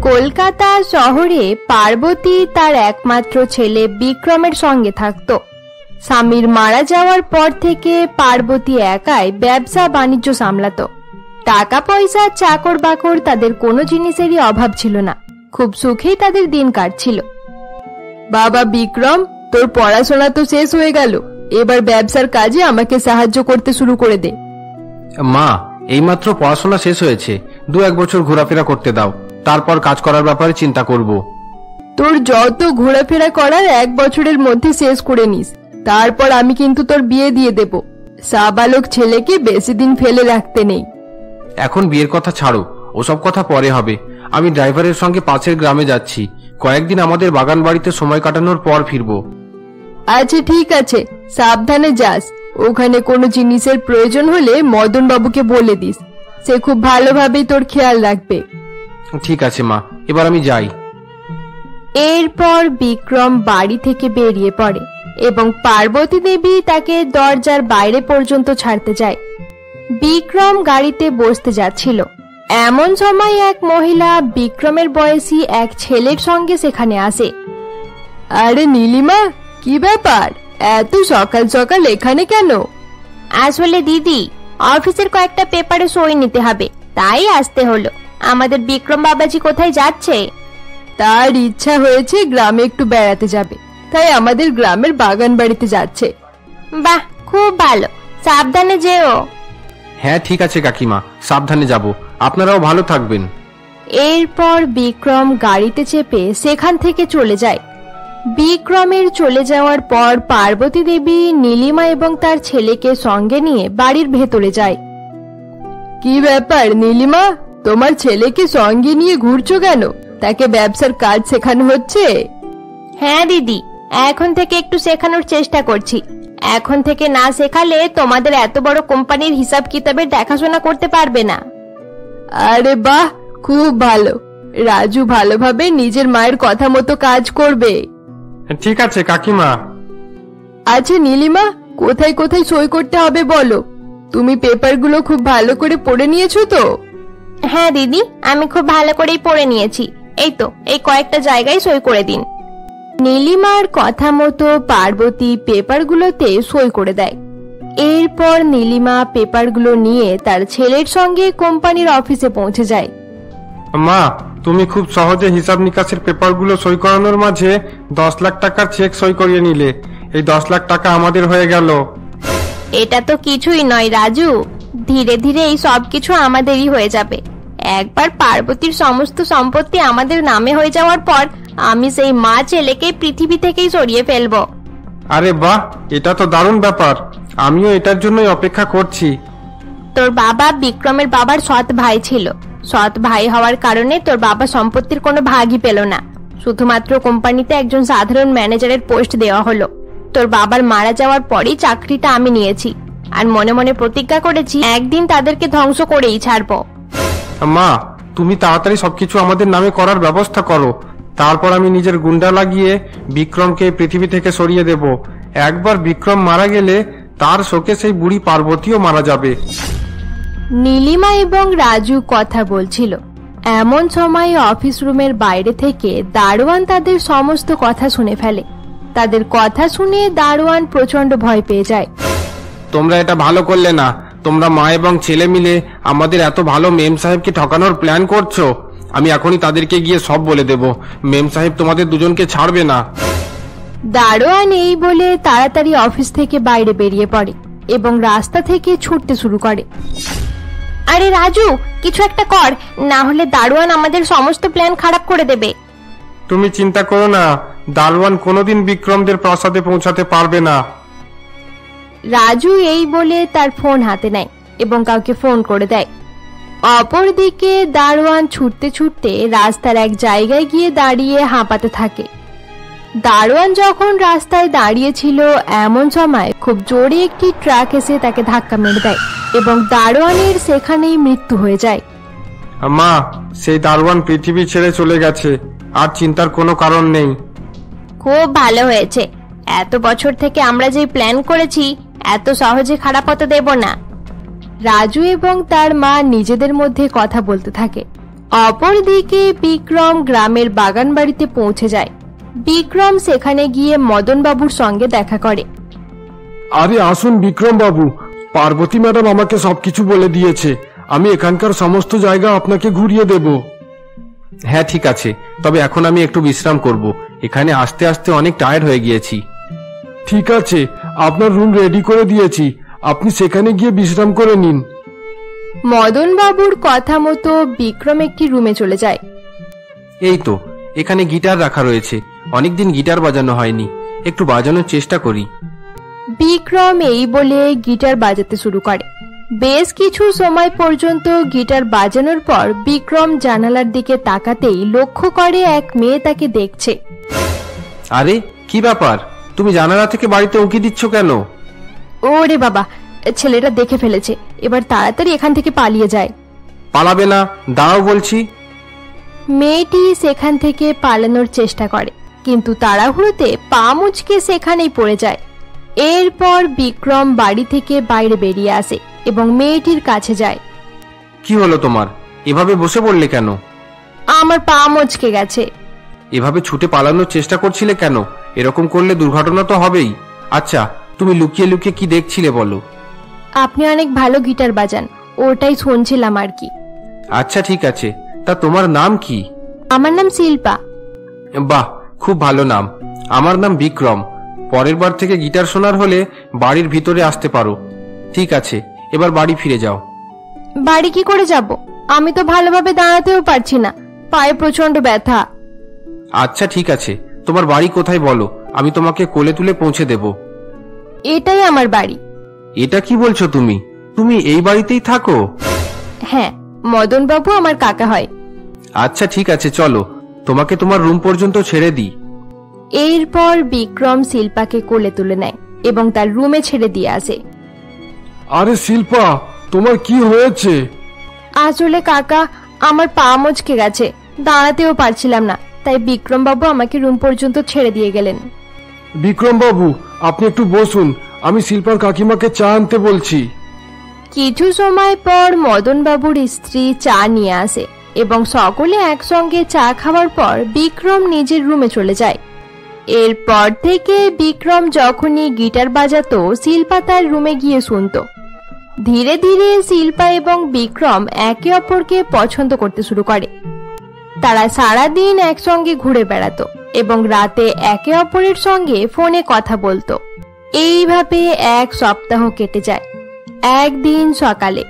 কলকাতা শহরে পার্বতী তার একমাত্র ছেলে বিক্রমের সঙ্গে থাকত। স্বামীর মারা যাওয়ার পর থেকে পার্বতী একাই ব্যবসা বাণিজ্য সামলাতো। টাকা পয়সা, চাকর বাকর তাদের কোনো জিনিসেরই অভাব ছিল না। খুব সুখেই তাদের দিন কাটছিল। বাবা বিক্রম, তোর পড়াশোনা তো শেষ হয়ে গেল, এবার ব্যবসার কাজে আমাকে সাহায্য করতে শুরু করে দে। মা, এইমাত্র পড়াশোনা শেষ হয়েছে, 2-1 বছর ঘোরাফেরা করতে দাও, তারপর কাজ করার ব্যাপারে চিন্তা করব। তোর যত ঘোরাফেরা করার 1 বছরের মধ্যে শেষ করে নিস, তারপর আমি কিন্তু তোর বিয়ে দিয়ে দেব। সাবালক ছেলেকে বেশি দিন ফেলে রাখতে নেই। এখন বিয়ের কথা ছাড়ো, ওসব কথা পরে হবে। আমি ড্রাইভারের সঙ্গে পাশের গ্রামে যাচ্ছি, কয়েকদিন আমাদের বাগান বাড়িতে সময় কাটানোর পর ফিরবো। আচ্ছা ঠিক আছে, সাবধানে যাস। ওখানে কোনো জিনিসের প্রয়োজন হলে মদন বাবুকে বলে দিস, সে খুব ভালোভাবেই তোর খেয়াল রাখবে। ঠিক আছে মা, এবার আমি যাই। এরপর বিক্রম বাড়ি থেকে বেরিয়ে পড়ে এবং পার্বতী দেবী তাকে দরজার বাইরে পর্যন্ত ছাড়তে যায়। বিক্রম গাড়িতে বসতে যাচ্ছিল, এমন সময় এক মহিলা বিক্রমের বয়সী এক ছেলের সঙ্গে সেখানে আসে। আরে নীলিমা, কি ব্যাপার, এত সকাল সকাল এখানে কেন? আসলে দিদি, অফিসের কয়েকটা পেপারে সই নিতে হবে, তাই আসতে হলো। আমাদের বিক্রম বাবাজি কোথায় যাচ্ছে? তার ইচ্ছা হয়েছে গ্রামে একটু বেড়াতে যাবে, তাই আমাদের গ্রামের বাগান বাড়িতে যাচ্ছে। বাহ, খুব ভালো, সাবধানে যেও। হ্যাঁ ঠিক আছে কাকিমা, সাবধানে যাব, আপনারাও ভালো থাকবেন। এরপর বিক্রম গাড়িতে চেপে সেখান থেকে চলে যায়। বিক্রমের চলে যাওয়ার পর পার্বতী দেবী নীলিমা এবং তার ছেলেকে সঙ্গে নিয়ে বাড়ির ভেতরে যায়। কি ব্যাপার নীলিমা, তোমার ছেলেকে সঙ্গে নিয়ে ঘুরছো কেন? তাকে ব্যবসার কাজ শেখানো হচ্ছে? হ্যাঁ দিদি, এখন থেকে একটু শেখানোর চেষ্টা করছি। এখন থেকে না শেখালে তোমাদের এত বড় কোম্পানির হিসাব কিতাবের দেখাশোনা করতে পারবে না। আরে বাহ, খুব ভালো। রাজু ভালোভাবে নিজের মায়ের কথা মতো কাজ করবে। ঠিক আছে কাকিমা। আচ্ছা নীলিমা, কোথায় কোথায় সই করতে হবে বলো? তুমি পেপারগুলো খুব ভালো করে পড়ে নিয়েছো তো? হ্যাঁ দিদি, আমি খুব ভালো করেই পড়ে নিয়েছি। এই তো, এই কয়েকটা জায়গায় সই করে দিন। নীলিমার কথা মতো পার্বতী পেপারগুলোতে সই করে দেয়। এরপর নীলিমা পেপারগুলো নিয়ে তার ছেলের সঙ্গে কোম্পানির অফিসে পৌঁছে যায়। মা, তুমি খুব সহজে হিসাব নিকাশের পেপারগুলো সই করানোর মাঝে 10 লাখ টাকার চেক সই করিয়ে নিলে। এই 10 লাখ টাকা আমাদের হয়ে গেল। এটা তো কিছুই নয় রাজু, ধীরে ধীরে এই সব কিছু আমাদেরই হয়ে যাবে। একবার পার্বতীর সমস্ত সম্পত্তি আমাদের নামে হয়ে যাওয়ার পর আমি সেই মা ছেলেকে পৃথিবী থেকেই সরিয়ে ফেলবো। আরে বাহ, এটা তো দারুণ ব্যাপার, আমিও এটার জন্যই অপেক্ষা করছি। তোর বাবা বিক্রমের বাবার সৎ ভাই ছিল। সৎ ভাই হওয়ার কারণে তোর বাবা সম্পত্তির কোনো ভাগই পেল না, শুধুমাত্র কোম্পানিতে একজন সাধারণ ম্যানেজারের পোস্ট দেওয়া হলো। তোর বাবার মারা যাওয়ার পরই চাকরিটা আমি নিয়েছি, আর মনে মনে প্রতিজ্ঞা করেছি একদিন তাদেরকে ধ্বংস করেই ছাড়বো। মা, তুমি তাড়াতাড়ি সবকিছু আমাদের নামে করার ব্যবস্থা করো, তারপর আমি নিজের গুন্ডা লাগিয়ে বিক্রমকে পৃথিবী থেকে সরিয়ে দেব। একবার বিক্রম মারা গেলে তার শোকে সেই বুড়ি পার্বতীও মারা যাবে। নীলিমা এবং রাজু কথা বলছিল, এমন সময় অফিস রুমের বাইরে থেকে দারোয়ান তাদের সমস্ত কথা শুনে ফেলে। তাদের কথা শুনে দারোয়ান প্রচন্ড ভয় পেয়ে যায়। তোমরা এটা ভালো করলে না, তোমরা মা এবং ছেলে মিলে আমাদের এত ভালো মেম সাহেবকে ঠকানোর প্ল্যান করছো। আমি এখনই তাদেরকে গিয়ে সব বলে দেব। মেম সাহেব তোমাদের দুজনকে ছাড়বে না। দারোয়ান এই বলে তাড়াতাড়ি অফিস থেকে বাইরে বেরিয়ে পড়ে এবং রাস্তা থেকে ছুটতে শুরু করে। আরে রাজু, কিছু একটা কর, না হলে দারোয়ান আমাদের সমস্ত প্ল্যান খারাপ করে দেবে। তুমি চিন্তা করো না, দারোয়ান কোনোদিন বিক্রমদের প্রাসাদে পৌঁছাতে পারবে না। রাজু এই বলে তার ফোন হাতে নেয় এবং কাউকে ফোন করে দেয়। অপরদিকে দারোয়ান ছুটতে ছুটতে রাস্তার এক জায়গায় গিয়ে দাঁড়িয়ে হাঁপাতে থাকে। দারোয়ান যখন রাস্তায় দাঁড়িয়েছিল এমন সময় খুব জোরে একটি ট্রাক এসে তাকে ধাক্কা মেরে দেয় এবং দারোয়ানের সেখানেই মৃত্যু হয়ে যায়। মা, সেই দারোয়ান পৃথিবী ছেড়ে চলে গেছে, আর চিন্তার কোনো কারণ নেই। খুব ভালো হয়েছে, এত বছর থেকে আমরা যে প্ল্যান করেছি এত সহজে খারাপ হতে দেব না। রাজু এবং তার মা নিজেদের মধ্যে কথা বলতে থাকে। অপরদিকে বিক্রম গ্রামের বাগান বাড়িতে পৌঁছে যায়। বিক্রম সেখানে গিয়ে মদন বাবুর সঙ্গে দেখা করে। আরে আসুন বিক্রম বাবু, পার্বতী ম্যাডাম আমাকে সবকিছু বলে দিয়েছে। আমি এখানকার সমস্ত জায়গা আপনাকে ঘুরিয়ে দেব। হ্যাঁ ঠিক আছে, তবে এখন আমি একটু বিশ্রাম করব। এখানে আসতে আসতে অনেক টায়ার্ড হয়ে গিয়েছি। ঠিক আছে, আপনার রুম রেডি করে দিয়েছি, আপনি সেখানে গিয়ে বিশ্রাম করে নিন। মদন বাবুর কথা মতো বিক্রম একটি রুমে চলে যায়। এই তো, এখানে গিটার রাখা রয়েছে, অনেকদিন গিটার বাজানো হয়নি, একটু বাজানোর চেষ্টা করি। বিক্রম এই বলে গিটার বাজাতে শুরু করে। বেশ কিছু সময় পর্যন্ত গিটার বাজানোর পর বিক্রম জানালার দিকে তাকাতেই লক্ষ্য করে এক মেয়ে তাকে দেখছে। আরে কি ব্যাপার, তুমি জানালা থেকে বাড়িতে উঁকি দিচ্ছ কেন? ওরে বাবা, ছেলেটা দেখে ফেলেছে, এবার তাড়াতাড়ি এখান থেকে পালিয়ে যায়। পালাবে না, দাঁড়াও বলছি। মেয়েটি সেখান থেকে পালানোর চেষ্টা করে, কিন্তু তাড়াহুড়োতে পা মুচকে সেখানেই পড়ে যায়। এরপর বিক্রম বাড়ি থেকে বাইরে বেরিয়ে আসে এবং মেয়েটির কাছে যায়। কি হলো তোমার, এভাবে বসে পড়লে কেন? আমার পা মুচকে গেছে। এভাবে ছুটে পালানোর চেষ্টা করছিলে কেন? এরকম করলে দুর্ঘটনা তো হবেই। আচ্ছা, তুমি লুকিয়ে লুকিয়ে কি দেখছিলে বলো? আপনি অনেক ভালো গিটার বাজান, ওটাই শুনছিলাম আর কি। আচ্ছা ঠিক আছে, তা তোমার নাম কি? আমার নাম শিল্পা। বাহ, খুব ভালো নাম। আমার নাম বিক্রম। পরের বার থেকে গিটার শোনার হলে বাড়ির ভিতরে আসতে পারো। ঠিক আছে, এবার বাড়ি ফিরে যাও। বাড়ি কি করে যাব? আমি তো ভালোভাবে দাঁড়াতেও পারছি না, পায়ে প্রচন্ড ব্যথা। আচ্ছা ঠিক আছে, তোমার বাড়ি কোথায় বলো, আমি তোমাকে কোলে তুলে পৌঁছে দেব। এটাই আমার বাড়ি। এটা কি বলছো তুমি? তুমি এই বাড়িতেই থাকো? হ্যাঁ, মদন বাবু আমার কাকা হয়। আচ্ছা ঠিক আছে, চলো তোমাকে তোমার রুম পর্যন্ত ছেড়ে দিই। এরপর বিক্রম শিল্পাকে কোলে তুলে নেয় এবং তার রুমে ছেড়ে দিয়ে আসে। আরে শিল্পা, তোমার কি হয়েছে? আসলে কাকা, আমার পা মচকে গেছে, দাঁড়াতেও পারছিলাম না, তাই বিক্রম বাবু আমাকে রুম পর্যন্ত ছেড়ে দিয়ে গেলেন। বিক্রম বাবু, আপনি একটু বসুন, আমি শিল্পার কাকিমাকে চা আনতে বলছি। কিছু সময় পর মদন বাবুর স্ত্রী চা নিয়ে আসে এবং সকলে একসঙ্গে চা খাওয়ার পর বিক্রম নিজের রুমে চলে যায়। এরপর থেকে বিক্রম যখনই গিটার বাজাতো, শিল্পা তার রুমে গিয়ে শুনত। ধীরে ধীরে শিল্পা এবং বিক্রম একে অপরকে পছন্দ করতে শুরু করে। তারা সারাদিন একসঙ্গে ঘুরে বেড়াতো এবং রাতে একে অপরের সঙ্গে ফোনে কথা বলতো। এইভাবে এক সপ্তাহ কেটে যায়। একদিন সকালে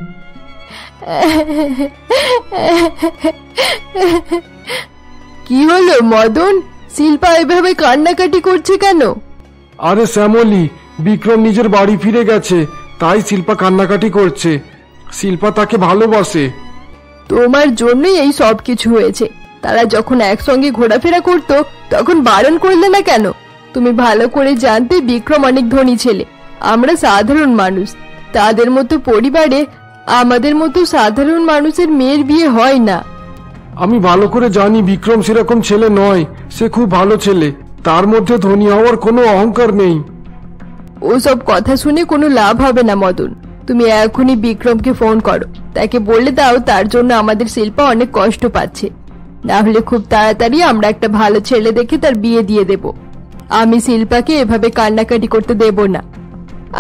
কি হলো মদন, শিল্পা এভাবে কান্নাকাটি করছে কেন? আরে শ্যামলী, বিক্রম নিজের বাড়ি ফিরে গেছে, তাই শিল্পা কান্নাকাটি করছে। শিল্পা তাকে ভালোবাসে। তোমার জন্যই এই সব কিছু হয়েছে। তারা যখন একসঙ্গে ঘোরাফেরা করতো তখন বারণ করলে না কেন? তুমি ভালো করে জানতে বিক্রম অনেক ধনী ছেলে, আমরা সাধারণ মানুষ। তাদের মতো পরিবারে আমাদের মতো সাধারণ মানুষের মেয়ের বিয়ে হয় না। আমি ভালো করে জানি বিক্রম সেরকম ছেলে নয়, সে খুব ভালো ছেলে, তার মধ্যে ধনী হওয়ার কোনো অহংকার নেই। ওসব কথা শুনে কোনো লাভ হবে না মদন, তুমি এখনই বিক্রমকে ফোন করো, তাকে বলে দাও তার জন্য আমাদের শিল্পা অনেক কষ্ট পাচ্ছে। না হলে খুব তাড়াতাড়ি আমরা একটা ভালো ছেলে দেখে তার বিয়ে দিয়ে দেব। আমি শিল্পাকে এভাবে কান্নাকাটি করতে দেব না।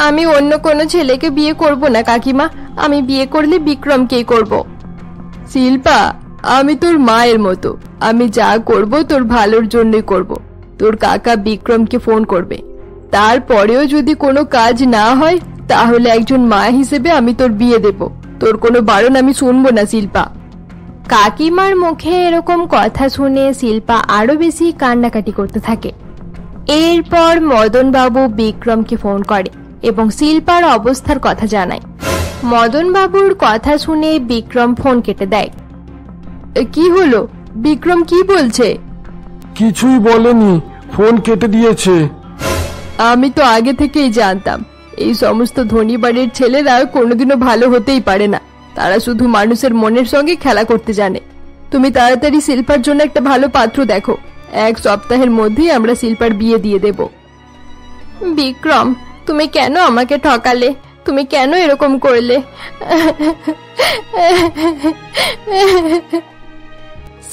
আমি অন্য কোনো ছেলেকে বিয়ে করব না কাকিমা, আমি বিয়ে করলে বিক্রমকেই করব। শিল্পা, আমি তোর মায়ের মতো, আমি যা করব তোর ভালোর জন্যই করব। তোর কাকা বিক্রমকে ফোন করবে, তারপরেও যদি কোনো কাজ না হয় তাহলে একজন মা হিসেবে আমি তোর বিয়ে দেব। তোর কোনো বারণ আমি শুনবো না শিল্পা। কাকিমার মুখে এরকম কথা শুনে শিল্পা আরো বেশি কান্নাকাটি করতে থাকে। এরপর মদন বাবু বিক্রমকে ফোন করে এবং শিল্পার অবস্থার কথা জানায়। মদন বাবুর কথা শুনে বিক্রম ফোন কেটে দেয়। কি হলো, বিক্রম কি বলছে? কিছুই বলেনি, ফোন কেটে দিয়েছে। আমি তো আগে থেকেই জানতাম এই সমস্ত ধনী বাড়ির ছেলেরা কোনোদিনও ভালো হতেই পারে না, তারা শুধু মানুষের মনের সঙ্গে খেলা করতে জানে। তুমি তাড়াতাড়ি শিল্পার জন্য একটা ভালো পাত্র দেখো, এক সপ্তাহের মধ্যেই আমরা শিল্পার বিয়ে দিয়ে দেব। বিক্রম, তুমি কেন আমাকে ঠকালে? তুমি কেন এরকম করলে?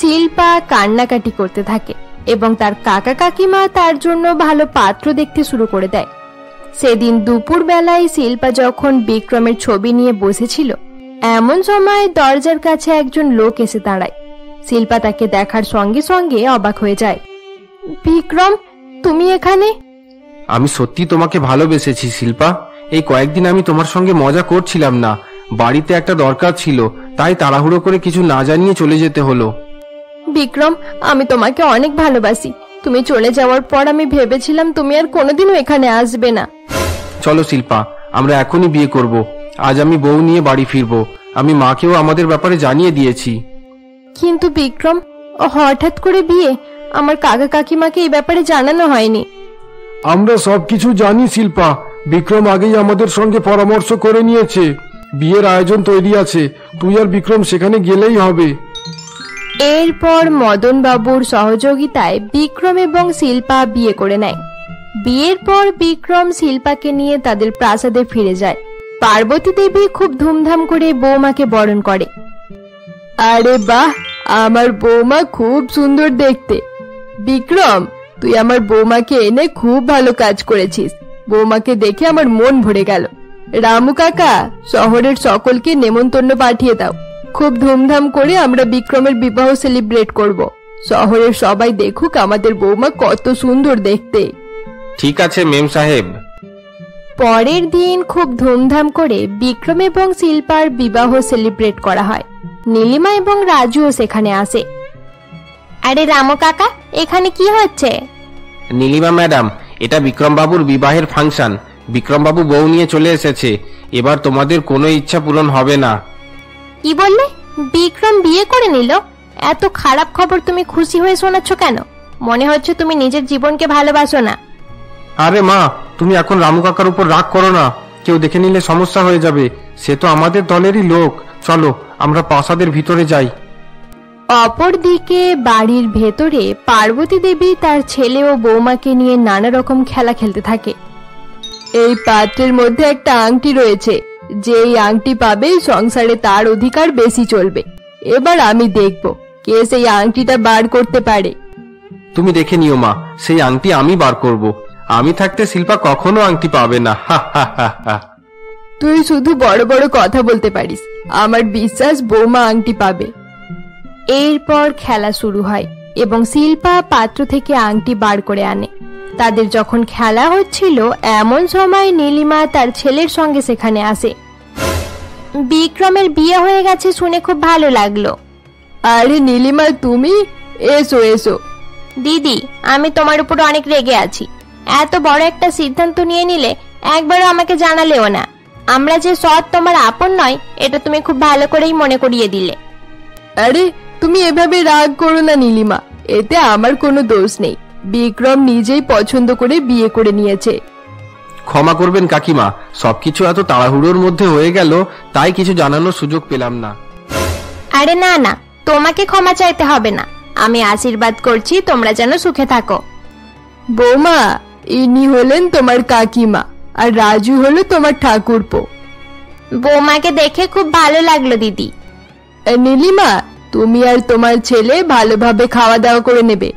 শিল্পা কান্নাকাটি করতে থাকে এবং তার কাকা কাকিমা তার জন্য ভালো পাত্র দেখতে শুরু করে দেয়। সেদিন দুপুর বেলায় শিল্পা যখন বিক্রমের ছবি নিয়ে বসেছিল, এমন সময় দরজার কাছে একজন লোক এসে দাঁড়ায়। শিল্পা তাকে দেখার সঙ্গে সঙ্গে অবাক হয়ে যায়। বিক্রম, তুমি এখানে? আমি সত্যি তোমাকে ভালোবেসেছি শিল্পা। এই কয়েকদিন আমি তোমার সঙ্গে মজা করছিলাম না, বাড়িতে একটা দরকার ছিল, তাই তাড়াহুড়ো করে কিছু না জানিয়ে চলে যেতে হলো। বিক্রম, আমি তোমাকে অনেক ভালোবাসি। তুমি চলে যাওয়ার পর আমি ভেবেছিলাম তুমি আর কোনোদিনও এখানে আসবে না। চলো শিল্পা, আমরা এখনই বিয়ে করব। আজ আমি বউ নিয়ে বাড়ি ফিরবো। আমি মাকেও আমাদের ব্যাপারে জানিয়ে দিয়েছি। কিন্তু বিক্রম, হঠাৎ করে বিয়ে? আমার কাকা কাকিমাকে এই ব্যাপারে জানানো হয়নি। আমরা সবকিছু জানি শিল্পা। বিক্রম আগেই আমাদের সঙ্গে পরামর্শ করে নিয়েছে। বিয়ের আয়োজন তৈরি আছে, তুই আর বিক্রম সেখানে গেলেই হবে। এরপর মদন বাবুর সহযোগিতায় বিক্রম এবং শিল্পা বিয়ে করে নেয়। বিয়ের পর বিক্রম শিল্পাকে নিয়ে তাদের প্রাসাদে ফিরে যায়। পার্বতী দেবী খুব ধুমধাম করে বৌমাকে বরণ করে। আরে বাহ, আমার বৌমা খুব সুন্দর দেখতে। বিক্রম, তুই আমার বৌমাকে এনে খুব ভালো কাজ করেছিস। বৌমাকে দেখে আমার মন ভরে গেল। রামু কাকা, শহরের সকলকে নেমন্তন্ন পাঠিয়ে দাও। খুব ধুমধাম করে আমরা বিক্রমের বিবাহ সেলিব্রেট করব। শহরের সবাই দেখুক আমাদের বৌমা কত সুন্দর দেখতে। ঠিক আছে মেম সাহেব। পরের দিন খুব ধুমধাম করে বিক্রম এবং শিল্পার বিবাহ সেলিব্রেট করা হয়। নীলিমা এবং রাজুও সেখানে আসে। আরে রামু কাকা, এখানে কি হচ্ছে? নীলিমা ম্যাডাম, এটা বিক্রম বাবুর বিবাহের ফাংশন। বিক্রম বাবু বউ নিয়ে চলে এসেছে। এবার তোমাদের কোনো ইচ্ছা পূরণ হবে না। কি বললে? বিক্রম বিয়ে করে নিল? এত খারাপ খবর তুমি খুশি হয়ে শোনাচ্ছ কেন? মনে হচ্ছে তুমি নিজের জীবনকে ভালোবাসো না। আরে মা, তুমি এখন রামু কাকার উপর রাগ করো না। কেউ দেখে নিলে সমস্যা হয়ে যাবে। সে তো আমাদের দলেরই লোক। চলো আমরা প্রাসাদের ভিতরে যাই। অপরদিকে বাড়ির ভেতরে পার্বতী দেবী তার ছেলে ও বৌমাকে নিয়ে নানা রকম খেলা খেলতে থাকে। এই পাত্রের মধ্যে একটা আংটি রয়েছে। যে এই আংটি পাবে সংসারে তার অধিকার বেশি চলবে। এবার আমি দেখব কে সেই আংটিটা বার করতে পারে। তুমি দেখে নিও মা, সেই আংটি আমি বার করব। আমি থাকতে শিল্পা কখনো আংটি পাবে না। হা হা হা হা। তুই শুধু বড় বড় কথা বলতে পারিস। আমার বিশ্বাস বৌমা আংটি পাবে। এরপর খেলা শুরু হয় এবং শিল্পা পাত্র থেকে আংটি বার করে আনে। তাদের যখন খেলা হচ্ছিল, এমন সময় নীলিমা তার ছেলের সঙ্গে সেখানে আসে। বিক্রমের বিয়ে হয়ে গেছে শুনে খুব ভালো লাগলো। আরে নীলিমা, তুমি এসো এসো। দিদি, আমি তোমার উপর অনেক রেগে আছি। এত বড় একটা সিদ্ধান্ত নিয়ে নিলে একবারও আমাকে জানালেও না। আমরা যে সৎ তোমার আপন নয়, এটা তুমি খুব ভালো করেই মনে করিয়ে দিলে। আরে তুমি এভাবে রাগ করো না নীলিমা, এতে আমার কোনো দোষ নেই। বিক্রম নিজেই পছন্দ করে বিয়ে করে নিয়েছে। ক্ষমা করবেন কাকিমা, সবকিছু এত তাড়াহুড়োর মধ্যে হয়ে গেল, তাই কিছু জানানোর সুযোগ পেলাম না। আরে না না, তোমাকে ক্ষমা চাইতে হবে না। আমি আশীর্বাদ করছি তোমরা যেন সুখে থাকো। বৌমা, ইনি হলেন তোমার কাকিমা, আর রাজু হলো তোমার ঠাকুরপো। বৌমাকে দেখে খুব ভালো লাগলো দিদি। নীলিমা, তুমি আর তোমার ছেলে ভালোভাবে খাওয়া দাওয়া করে নেবে।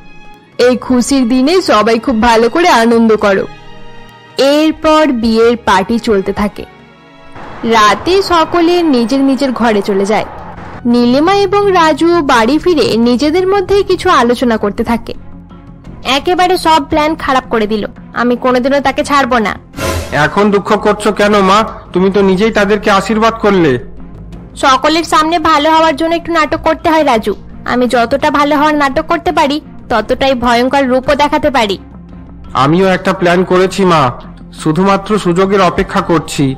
এই খুশির দিনে সবাই খুব ভালো করে আনন্দ করো। এরপর বিয়ের পার্টি চলতে থাকে। রাতে সকলে নিজের নিজের ঘরে চলে যায়। নীলিমা এবং রাজু বাড়ি ফিরে নিজেদের মধ্যেই কিছু আলোচনা করতে থাকে। একেবারে সব প্ল্যান খারাপ করে দিল। আমি কোনোদিনও তাকে ছাড়বো না। এখন দুঃখ করছো কেন মা? তুমি তো নিজেই তাদেরকে আশীর্বাদ করলে। সকলের সামনে ভালো হওয়ার জন্য একটু নাটক করতে হয় রাজু। আমি যতটা ভালো হওয়ার নাটক করতে পারি, ততটাই ভয়ঙ্কর রূপও দেখাতে পারি। আমিও একটা প্ল্যান করেছি মা, শুধুমাত্র সুযোগের অপেক্ষা করছি।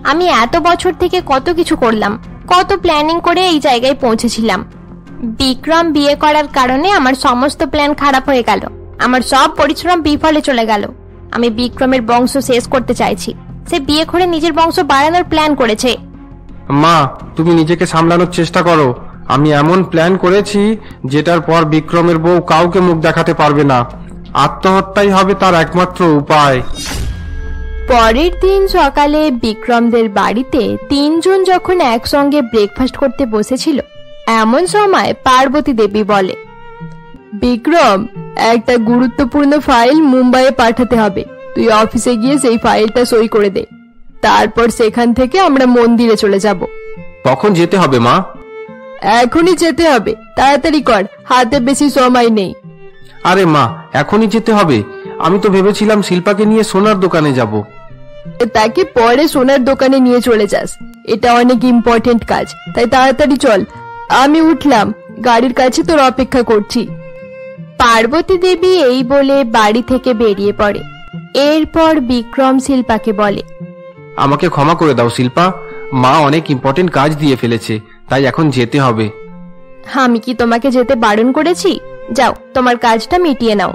আমি এত বছর থেকে কত কিছু করলাম, কত প্ল্যানিং করে এই জায়গায় পৌঁছেছিলাম। বিক্রম বিয়ে করার কারণে আমার সমস্ত প্ল্যান খারাপ হয়ে গেল। আমার সব পরিশ্রম বিফলে চলে গেল। আমি বিক্রমের বংশ শেষ করতে চাইছি। সে বিয়ে করে নিজের বংশ বাড়ানোর প্ল্যান করেছে। মা, তুমি নিজেকে সামলানোর চেষ্টা করো। আমি এমন প্ল্যান করেছি যেটার পর বিক্রমের বউ কাউকে মুখ দেখাতে পারবে না। আত্মহত্যাই হবে তার একমাত্র উপায়। পরের দিন সকালে বিক্রমদের বাড়িতে তিনজন যখন একসঙ্গে ব্রেকফাস্ট করতে বসেছিল, এমন সময় পার্বতী দেবী বলে, বিক্রম, একটা গুরুত্বপূর্ণ ফাইল মুম্বাইয়ে পাঠাতে হবে। তুই অফিসে গিয়ে সেই ফাইলটা সই করে দে। তারপর সেখান থেকে আমরা মন্দিরে চলে যাব। কখন যেতে হবে মা? এখনই যেতে হবে, তাড়াতাড়ি কর, হাতে বেশি সময় নেই। আরে মা, এখনই যেতে হবে? আমি তো ভেবেছিলাম শিল্পাকে নিয়ে সোনার দোকানে যাব। তাকে পরে সোনার দোকানে নিয়ে চলে যাস, এটা অনেক ইম্পর্টেন্ট কাজ, তাই তাড়াতাড়ি চল। আমি উঠলাম, গাড়ির কাছে তোর অপেক্ষা করছি। পার্বতী দেবী এই বলে বাড়ি থেকে বেরিয়ে পড়ে। এরপর বিক্রম শিল্পাকে বলে, আমাকে ক্ষমা করে দাও শিল্পা, মা অনেক ইম্পর্টেন্ট কাজ দিয়ে ফেলেছে, তাই এখন যেতে হবে। আমি কি তোমাকে যেতে বারণ করেছি? যাও, তোমার কাজটা মিটিয়ে নাও।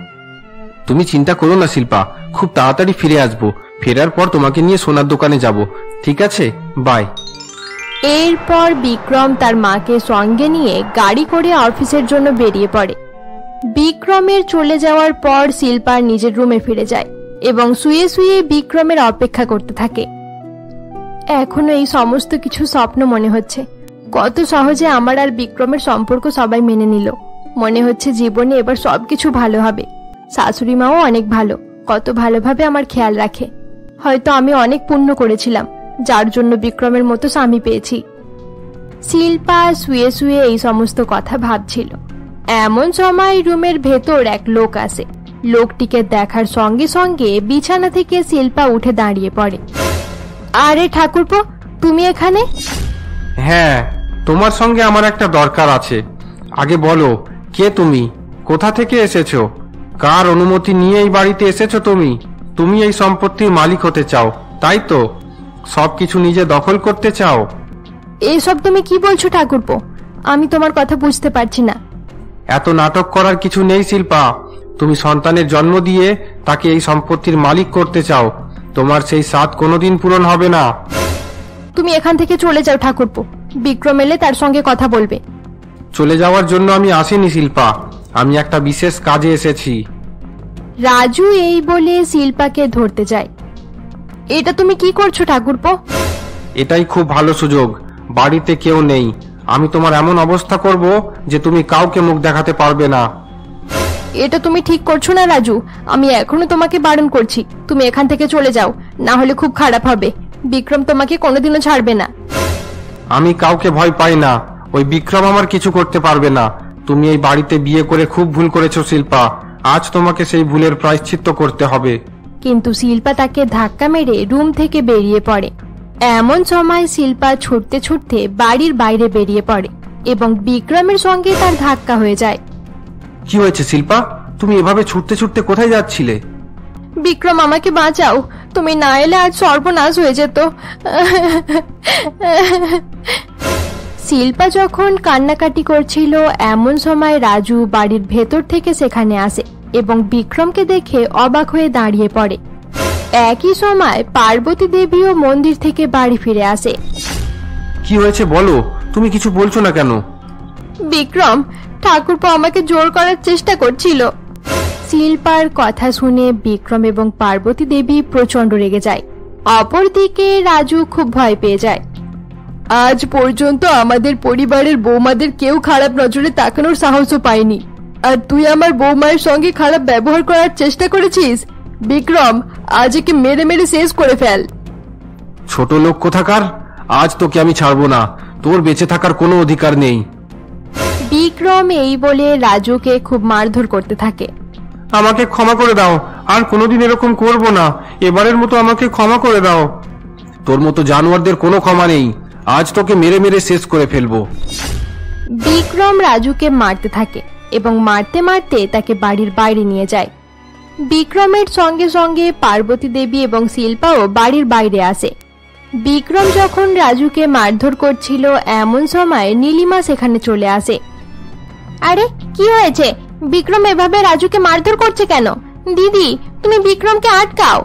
তুমি চিন্তা করো না শিল্পা, খুব তাড়াতাড়ি ফিরে আসবো। ফেরার পর তোমাকে নিয়ে সোনার দোকানে যাব। ঠিক আছে, বাই। এরপর বিক্রম তার মাকে সঙ্গে নিয়ে গাড়ি করে অফিসের জন্য বেরিয়ে পড়ে। বিক্রমের চলে যাওয়ার পর শিল্পা নিজের রুমে ফিরে যায় এবং শুয়ে শুয়ে বিক্রমের অপেক্ষা করতে থাকে। এখনো এই সমস্ত কিছু স্বপ্ন মনে হচ্ছে। কত সহজে আমার আর বিক্রমের সম্পর্ক সবাই মেনে নিল। মনে হচ্ছে জীবনে এবার সবকিছু ভালো হবে। শাশুড়ি মাও অনেক ভালো, কত ভালোভাবে আমার খেয়াল রাখে। হয়তো আমি অনেক পুণ্য করেছিলাম, যার জন্য বিক্রমের মতো স্বামী পেয়েছি। শিল্পা শুয়ে শুয়ে এই সমস্ত কথা ভাবছিল। এমন সময় রুমের ভেতর এক লোক আসে। লোকটিকে দেখার সঙ্গে সঙ্গে বিছানা থেকে শিল্পা উঠে দাঁড়িয়ে পড়ে। আরে ঠাকুরপো, তুমি এখানে? হ্যাঁ, তোমার সঙ্গে আমার একটা দরকার আছে। আগে বলো, কে তুমি? কোথা থেকে এসেছো? কার অনুমতি নিয়ে এই বাড়িতে এসেছো তুমি? তুমি এই সম্পত্তির মালিক হতে চাও, তাই তো? সবকিছু নিজে দখল করতে চাও? এসব তুমি কি বলছো ঠাকুরপো? আমি তোমার কথা বুঝতে পারছি না। এত নাটক করার কিছু নেই শিল্পা। তুমি সন্তানের জন্ম দিয়ে তাকে এই সম্পত্তির মালিক করতে চাও। তোমার সেই স্বাদ কোনোদিন পূরণ হবে না। তুমি এখান থেকে চলে যাও ঠাকুরপো, বিক্রম এলে তার সঙ্গে কথা বলবে। চলে যাওয়ার জন্য আমি আসিনি শিল্পা, আমি একটা বিশেষ কাজে এসেছি। রাজু এই বলে শিল্পাকে ধরতে যায়। এটা তুমি কি করছো ঠাকুরপো? এটাই খুব ভালো সুযোগ। বাড়িতে কেউ নেই, আমি তোমার এমন অবস্থা করব যে তুমি কাউকে মুখ দেখাতে পারবে না। এটা তুমি ঠিক করছো না রাজু। আমি এখনো তোমাকে বারণ করছি, তুমি এখান থেকে চলে যাও, না হলে খুব খারাপ হবে। বিক্রম তোমাকে কোনোদিনও ছাড়বে না। আমি কাউকে ভয় পাই না, ওই বিক্রম আমার কিছু করতে পারবে না। তুমি এই বাড়িতে বিয়ে করে খুব ভুল করেছো শিল্পা, আজ তোমাকে সেই ভুলের প্রায়শ্চিত্ত করতে হবে। কিন্তু শিল্পা তাকে ধাক্কা মেরে রুম থেকে বেরিয়ে পড়ে। এমন সময় শিল্পা ছুটতে ছুটতে বাড়ির বাইরে বেরিয়ে পড়ে এবং বিক্রমের সঙ্গে তার ধাক্কা হয়ে যায়। কি হয়েছে শিল্পা? তুমি এভাবে ছুটতে ছুটতে কোথায় যাচ্ছিলে? বিক্রম, আমাকে বাঁচাও, তুমি না এলে আজ সর্বনাশ হয়ে যেত। শিল্পা যখন কান্নাকাটি করছিল, এমন সময় রাজু বাড়ির ভেতর থেকে সেখানে আসে এবং বিক্রমকে দেখে অবাক হয়ে দাঁড়িয়ে পড়ে। একই সময় পার্বতী দেবীও মন্দির থেকে বাড়ি ফিরে আসে। কি হয়েছে বলো, তুমি কিছু বলছো না কেন? বিক্রম, ঠাকুরপো আমাকে জোর করার চেষ্টা করছিল। শিল্পার কথা শুনে বিক্রম এবং পার্বতী দেবী প্রচন্ড রেগে যায়। অপরদিকে রাজু খুব ভয় পেয়ে যায়। আজ পর্যন্ত আমাদের পরিবারের বৌমাদের কেউ খারাপ নজরে তাকানোর সাহসও পায়নি, আর তুই আমার বৌমায়ের সঙ্গে খারাপ ব্যবহার করার চেষ্টা করেছিস। বিক্রম, আজ একে মেরে মেরে শেষ করে ফেল। ছোট লোক কোথাকার, আজ তোকে আমি ছাড়বো না। তোর বেঁচে থাকার কোনো অধিকার নেই। বিক্রম এই বলে রাজুকে খুব মারধর করতে থাকে। আমাকে ক্ষমা করে দাও, আর কোনোদিন এরকম করব না। এবারের মতো আমাকে ক্ষমা করে দাও। তোর মতো জানোয়ারদের কোনো ক্ষমা নেই, আজ তোকে মেরে মেরে শেষ করে ফেলবো। বিক্রম রাজুকে মারতে থাকে এবং মারতে মারতে তাকে বাড়ির বাইরে নিয়ে যায়। বিক্রমের সঙ্গে সঙ্গে পার্বতী দেবী এবং শিল্পাও বাড়ির বাইরে আসে। বিক্রম যখন রাজুকে মারধর করছিল, এমন সময় নীলিমা সেখানে চলে আসে। আরে কি হয়েছে? বিক্রম এভাবে রাজুকে মারধর করছে কেন? দিদি, তুমি বিক্রমকে আটকাও।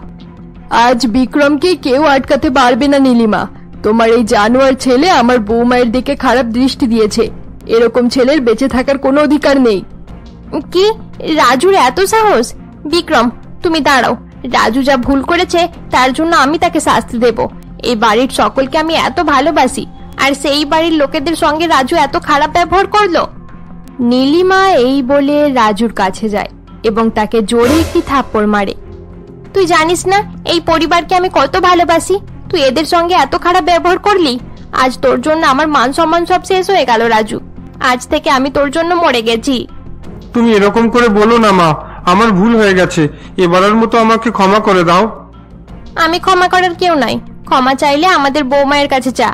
আজ বিক্রমকে কেউ আটকাতে পারবে না নীলিমা। তোমার এই জানোয়ার ছেলে আমার বৌমায়ের দিকে খারাপ দৃষ্টি দিয়েছে। এরকম ছেলের বেঁচে থাকার কোনো অধিকার নেই। কি? রাজুর এত সাহস? বিক্রম, তুমি দাঁড়াও। রাজু যা ভুল করেছে তার জন্য আমি তাকে শাস্তি দেব। এই বাড়ির সকলকে আমি এত ভালোবাসি, আর সেই বাড়ির লোকেদের সঙ্গে রাজু এত খারাপ ব্যবহার করলো। নীলিমা এই বলে রাজুর কাছে যায় এবং তাকে জোরে একটি থাপ্পড় মারে। তুই জানিস না এই পরিবারকে আমি কত ভালোবাসি, তুই এদের সঙ্গে এত খারাপ ব্যবহার করলি। আজ তোর জন্য আমার মান সম্মান সব শেষ হয়ে গেল রাজু। আজ থেকে আমি তোর জন্য মরে গেছি। তুমি এরকম করে বলো না মা, আমার ভুল হয়ে গেছে, এবারের মতো আমাকে ক্ষমা করে দাও। আমি ক্ষমা করার কেউ নাই, ক্ষমা চাইলে আমাদের বৌমায়ের কাছে চা।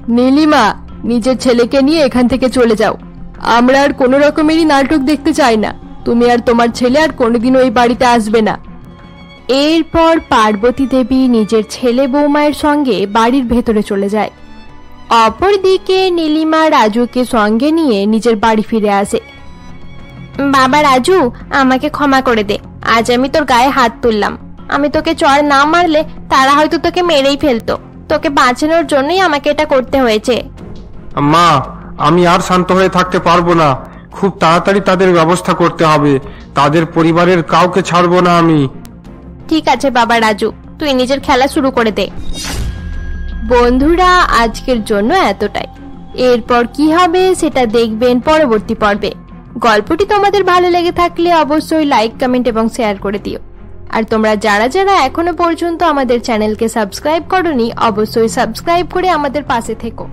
নীলিমা, নিজের ছেলেকে নিয়ে এখান থেকে চলে যাও। আমরা আর কোনো রকমেরই নাটক দেখতে চাই না। তুমি আর তোমার ছেলে আর কোনোদিনও এই বাড়িতে আসবে না। এরপর পার্বতী দেবী নিজের ছেলে বৌমায়ের সঙ্গে বাড়ির ভেতরে চলে যায়। অপরদিকে নীলিমা রাজুকে সঙ্গে নিয়ে নিজের বাড়ি ফিরে আসে। বাবা রাজু, আমাকে ক্ষমা করে দে, আজ আমি তোর গায়ে হাত তুললাম। আমি তোকে চড় না মারলে তারা হয়তো তোকে মেরেই ফেলতো। তোকে বাঁচানোর জন্যই আমাকে এটা করতে হয়েছে। মা, আমি আর শান্ত হয়ে থাকতে পারবো না, খুব তাড়াতাড়ি তাদের ব্যবস্থা করতে হবে। তাদের পরিবারের কাউকে ছাড়বো না আমি। ঠিক আছে বাবা রাজু, তুই নিজের খেলা শুরু করে দে। বন্ধুরা, আজকের জন্য এতটাই। এরপর কি হবে সেটা দেখবেন পরবর্তী পর্বে। গল্পটি তোমাদের ভালো লেগে থাকলে অবশ্যই লাইক, কমেন্ট এবং শেয়ার করে দিও। আর তোমরা যারা যারা এখনো পর্যন্ত আমাদের চ্যানেলকে সাবস্ক্রাইব করোনি, অবশ্যই সাবস্ক্রাইব করে আমাদের পাশে থেকো।